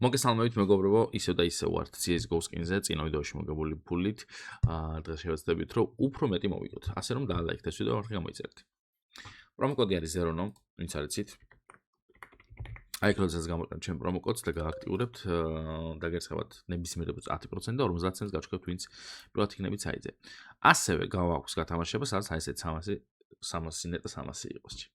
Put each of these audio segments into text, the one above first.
მოგესალმებით მეგობრებო, ისევ და ისევ ვართ CS:GO skin-ზე, წინა ვიდეოში მოგებული ფულით. დღეს შევეცდებით, რომ უფრო მეტი მოვიგოთ. ასე რომ დაალაიქეთ ეს ვიდეო, ხარ გამოიწერეთ. პრომოკოდი არის ZERONO, ვინც არ იცით. აი, როდესაც გამოვიყენებთ ჩემ პრომოკოდს და გააქტიურებთ, დაგერცხებათ ნებისმიერად 10% და 50 ცენტს გაჩქებთ, ვინც პირველად იქნებით საიტზე. ასევე გავაქვს გათამაშება, სადაც აი ესეთ 300 ნეტა 300 იყოს.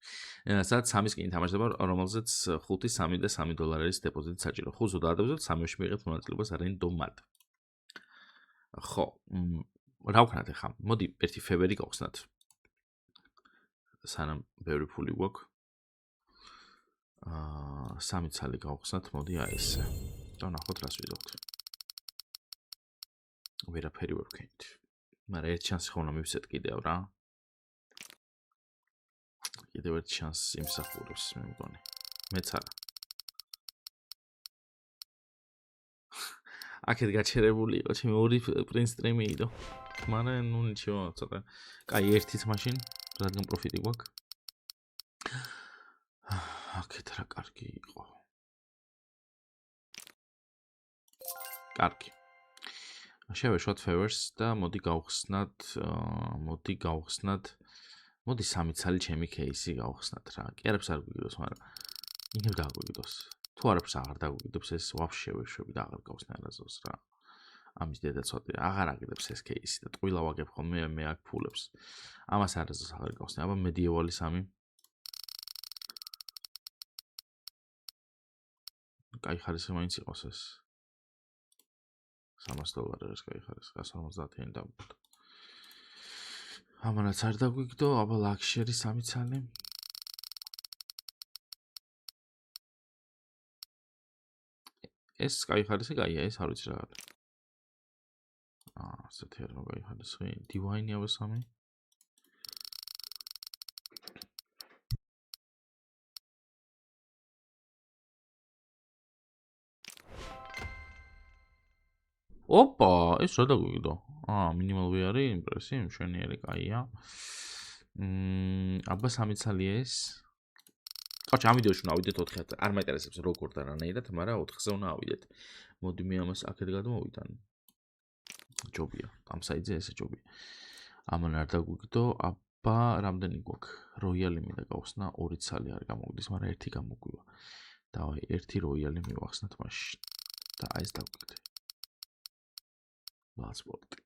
სადაც 3 სკინი თამაშდება, რომელზეც 5, 3 და 3 დოლარი არის დეპოზიტი საჭირო. 5 დაადებოთ, 3-ში მიიღებთ მონაწილეობას რენდომად. ხო, რა ვქნათ ახლა? მოდი ერთი ფევერი გავხსნათ. სანამ ბევრი ფული გვაქვს. 3 ცალი გავხსნათ, მოდი აი ესე. და ნახოთ რას ვიღებთ. ვერაფერი ვერ ვქენით. მაგრამ ერთ შანსი ხომ მივცეთ კიდევ რა. კიდევ ერთ შანსს იმსახურებს მე მგონი. მეც არა. აქეთ გაჩერებული იყო ჩემი ორი პრინც სტრიმი იდო. მაგრამ ნუ ნიჩიო, ცოტა. კაი, ერთით მაშინ, რადგან პროფიტი გვაქვს. აქეთ რა კარგი იყო. კარგი. შევეშვათ favors და მოდი მოდი 3 ცალი ჩემი кейსი გავხსნათ რა. კი არაფერს არ გვიგდოს, მაგრამ იქნებ დაგვიგდოს. თუ არაფერს აღარ დაგვიგდოს, ეს ვაფშე ვეშვები და აღარ გავხსნე არასდროს რა. ამის დედაცვადი აღარ აგდებს ეს кейსი და ტყუილა ვაგებ ხოლმე მე აქ ფულებს. ამას არასდროს აღარ გავხსნე. აბა მედიევალი 3. კაი ხარისხი მაინც იყოს ეს. $300 არის კაი ხარისხი, 150-იანი დავუკვირდო. ამანაც არ დაგვიგდო, აბა ლაქშერი 3 ცალი. ეს კაი ხარისხი, კაია, ეს არ ვიცი რა არის. ასეთი არა კაი ხარისხი, დივაინი აბა 3. ოპა, ეს რა დაგვიგდო? მინიმალ ვი არის იმპრესი, მშვენიერი, კაია. აბა 3 ცალი ეს. ოჩ, ამ ვიდეოში უნდა ავიდეთ 4-ზე. არ მაინტერესებს როგორ და რანაირად, მაგრამ 4-ზე უნდა ავიდეთ. მოდი მე ამას აქეთ გადმოვიტან. ჯობია, ამ საიტზე ესე ჯობია. ამან არ დაგვიგდო, აბა რამდენი გვაქვს? როიალი მინდა გავხსნა, 2 ცალი არ გამოგდის, მაგრამ 1 გამოგვივა. დავაი, 1 როიალი მივახსნათ მაშინ. და აი ეს დავგვიგდე. ბლადსპორტი.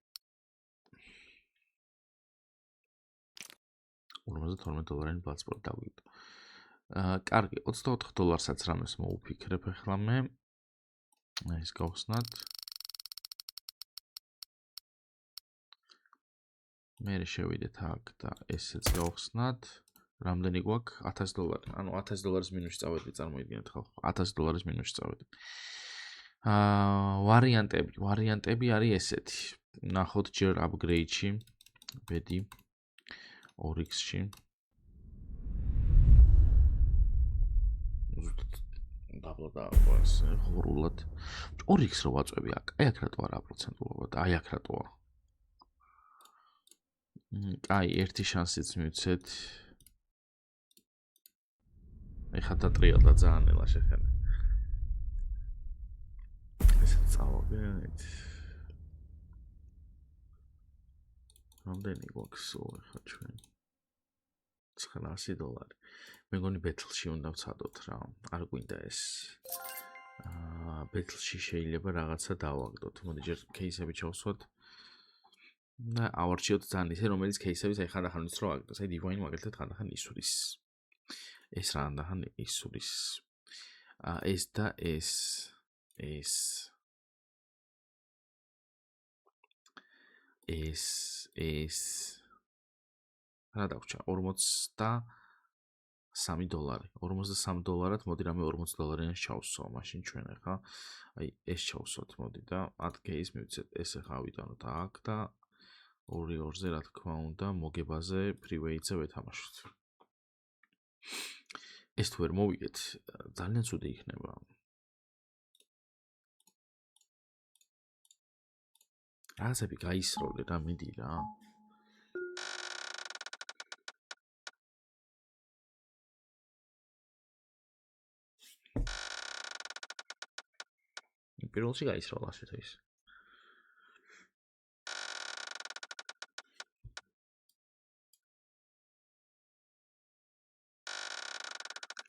$52 ბლადსპორტი დავიგდო. კარგი, $24-საც რამეს მოუფიქრებ ახლა მე. ეს გავხსნათ. მე შევიდეთ აქ და ესეც გავხსნათ. რამდენი გვაქვს? $1000. ანუ $1000 მინუსში წავედი, წარმოიდგინეთ ხალხო. $1000 მინუსში წავედი. ვარიანტები არის ესეთი. ნახოთ ჯერ upgrade-ში, ბედი 2x-ში. დაბლა ეს ხურულად. 2x რო ვაწვევი აქ. აი აქ რატო არა პროცენტულობა და აი აქ რატოა. კაი, ერთი შანსიც მივცეთ. ეხლა დატრიალდა ძალიან ნელა შეხენე. ესეც წავაგეთ. რამდენი გვაქვს სულ ახლა ჩვენ? $900. მე მგონი ბეთლში უნდა ვცადოთ რა. არ გვინდა ეს. ბეთლში შეიძლება რაღაცა დავაგდოთ. მოდი ჯერ кейსები ჩავსვათ. და ავარჩიოთ ძალიან ისე, რომელიც кейსების აი ხანდახან ის რო აგდოს. აი დივაინი მაგალითად ხანდახან ისურის. ეს რანდახან ისურის. ეს და ეს რა დავჭა? $43. $43-ად მოდი რამე $40-იანს ჩავსვო, მაშინ ჩვენ ახლა აი ეს ჩავსვათ მოდი და 10 кейს მივცეთ. ეს ახლა ავიტანოთ აქ და 2-2-ზე რა თქმა უნდა მოგებაზე ფრივეიზე ვეთამაშოთ. ეს თუ ვერ მოვიგეთ, ძალიან ცუდი იქნება. რაღაცები გაისროლე რა, მიდი რა. პირველში გაისროლა ასეთ ის.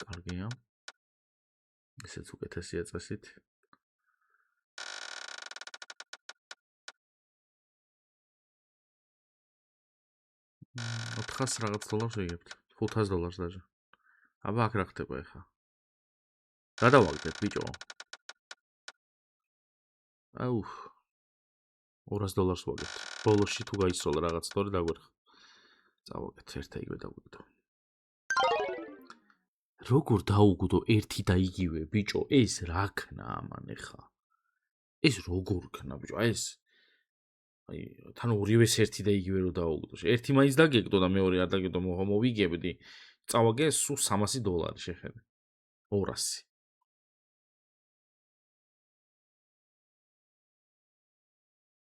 კარგია. ესეც უკეთესია წესით. $400 რაღაც დოლარს ვიგებთ. $500 დაჟე. აბა აქ რა ხდება ეხა? რა დავაგდეთ ბიჭო? აუ $200 ვაგებთ. ბოლოსში თუ გაისროლა რაღაც თორე დაგვერხა. წავაგეთ ერთ იგივე დაგვიგდო. როგორ დაუგდო ერთი და იგივე ბიჭო? ეს რა ქნა ამან ეხა? ეს როგორ ქნა ბიჭო? ეს აი თან ორივეს ერთი და იგივე რო დაუგდო. ერთი მაინც დაგეგდო და მეორე არ დაგეგდო, მოვიგებდი. წავაგე სულ $300 შეხედე. 200.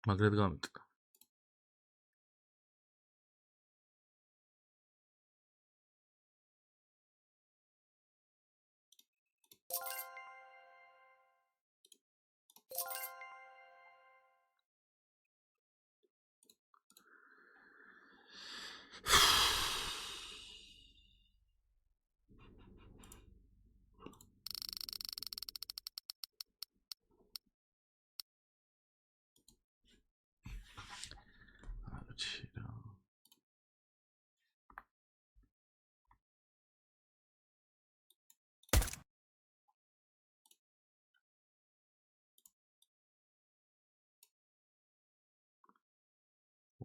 მაგრად გამიტყდა.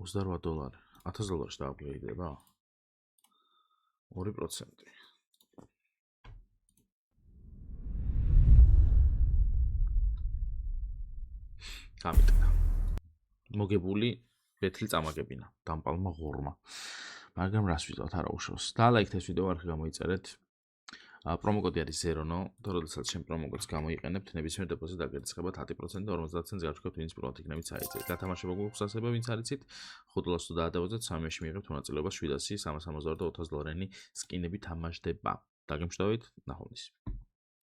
$28. $1000 დააპგრეიდება? 2%. გამიტყდა. მოგებული ბეთლი წამაგებინა. დამპალმა ღორმა. მაგრამ რას ვიზავთ არა უშავს. დალაიქეთ ეს ვიდეო, არხი გამოიწერეთ. პრომო კოდი არის ZERONO, და როდესაც შენ პრომო კოდს გამოიყენებთ, ნებისმიერ დეპოზიტს დაგერცხებათ 10% და 50%-ზე გარჩევთ ვინც პირველად იქნებით საიტზე. გათამაშება გვაქვს ასევე ვინც არიცით, $5 თუ დაადევოთ, 3-ში მიიღებთ მონაწილეობას $700, $350 და $400 სკინები თამაშდება. დაგემშვიდობით, ნახვამდის.